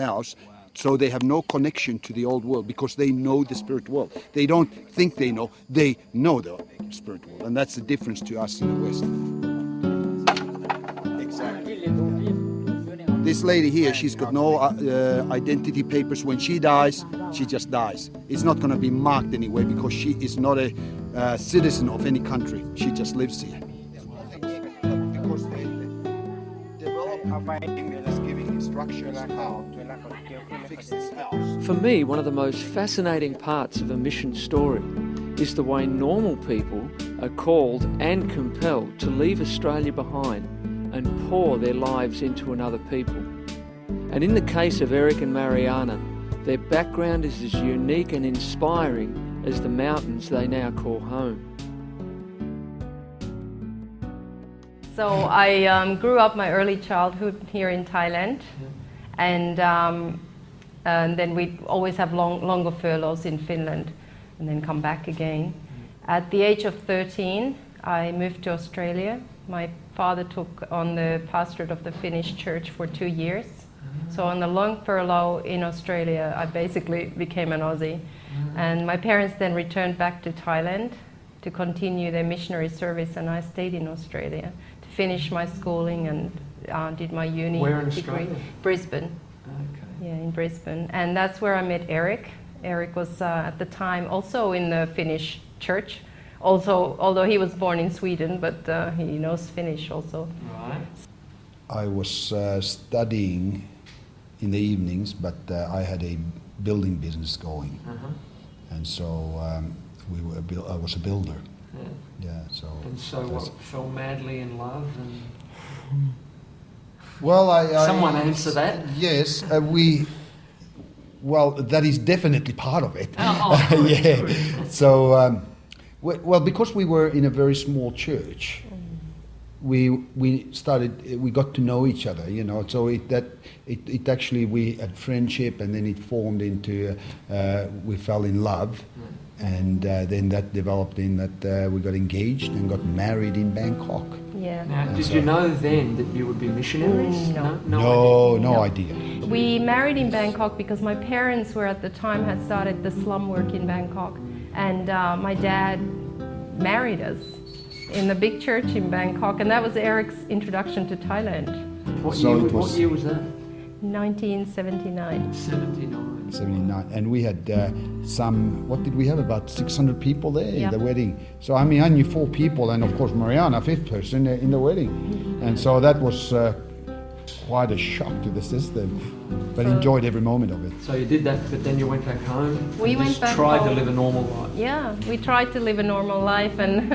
house. So they have no connection to the old world because they know the spirit world. They don't think they know the spirit world. And that's the difference to us in the West. Exactly. This lady here, she's got no identity papers. When she dies, she just dies. It's not going to be marked anyway because she is not a citizen of any country. She just lives here. Because they develop giving instructions how to fix this house. For me, one of the most fascinating parts of a mission story is the way normal people are called and compelled to leave Australia behind and pour their lives into another people. And in the case of Eric and Mariana, their background is as unique and inspiring as the mountains they now call home. So I grew up my early childhood here in Thailand, and then we always have longer furloughs in Finland and then come back again. At the age of 13, I moved to Australia. My father took on the pastorate of the Finnish church for 2 years. So on the long furlough in Australia, I basically became an Aussie. And my parents then returned back to Thailand to continue their missionary service, and I stayed in Australia to finish my schooling and did my uni degree. Brisbane. Okay. Yeah, in Brisbane. And that's where I met Eric. Eric was at the time also in the Finnish church. Also, although he was born in Sweden, but he knows Finnish also. Right. I was studying in the evenings, but I had a building business going, and so I was a builder. Yeah. So. And so, what? Fell madly in love, and. Well, Someone answer that. Yes, Well, that is definitely part of it. Oh, yeah. So. Well, because we were in a very small church, we got to know each other, you know. So it actually, we had friendship, and then it formed into we fell in love, and then that developed in that we got engaged and got married in Bangkok. Yeah. Now, did you know then that you would be missionaries? No idea. We married in Bangkok because my parents were at the time had started the slum work in Bangkok. And my dad married us in the big church in Bangkok, and that was Eric's introduction to Thailand. What year was that? 1979. 79. And we had what did we have, about 600 people there in Yep. the wedding. So I mean, I knew 4 people, and of course Mariana, 5th person in the wedding. And so that was quite a shock to the system, but enjoyed every moment of it. So you did that, but then you went back home. We went back tried home. to live a normal life. Yeah, we tried to live a normal life, and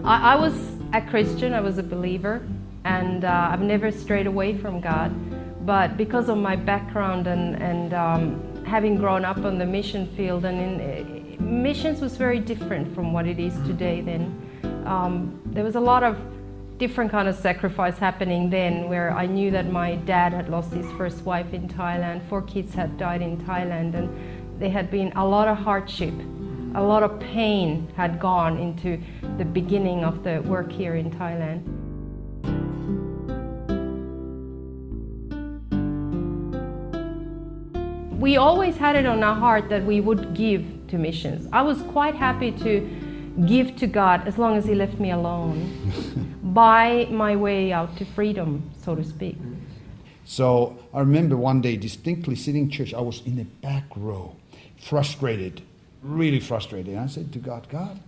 I was a Christian, I was a believer, and I've never strayed away from God. But because of my background and having grown up on the mission field, and missions was very different from what it is today then. There was a lot of different kind of sacrifice happening then, where I knew that my dad had lost his first wife in Thailand, 4 kids had died in Thailand, and there had been a lot of hardship, a lot of pain had gone into the beginning of the work here in Thailand. We always had it on our heart that we would give to missions. I was quite happy to give to God as long as He left me alone. Buy my way out to freedom, so to speak. So I remember one day distinctly sitting in church. I was in the back row, frustrated, really frustrated. And I said to God, God,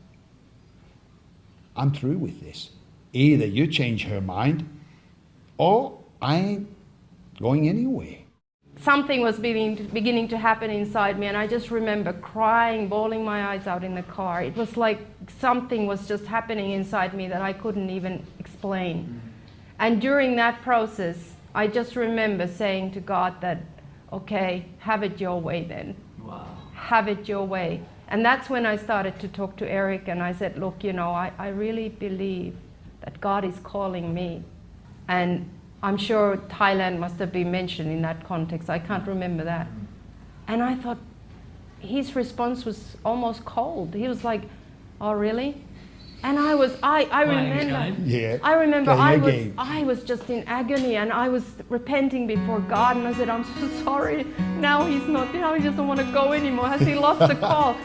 I'm through with this. Either you change her mind, or I ain't going anywhere. Something was beginning to happen inside me, and I just remember crying, bawling my eyes out in the car. It was like something was just happening inside me that I couldn't even explain. And during that process, I just remember saying to God that, okay, have it your way then. Wow. Have it your way. And that's when I started to talk to Eric, and I said, look, you know, I really believe that God is calling me. And I'm sure Thailand must have been mentioned in that context. I can't remember that. And I thought, his response was almost cold. He was like, oh, really? And I remember, Yeah. I remember Playing a game. I was just in agony, and I was repenting before God, and I said, I'm so sorry. Now he's not, he doesn't want to go anymore. Has he lost the call?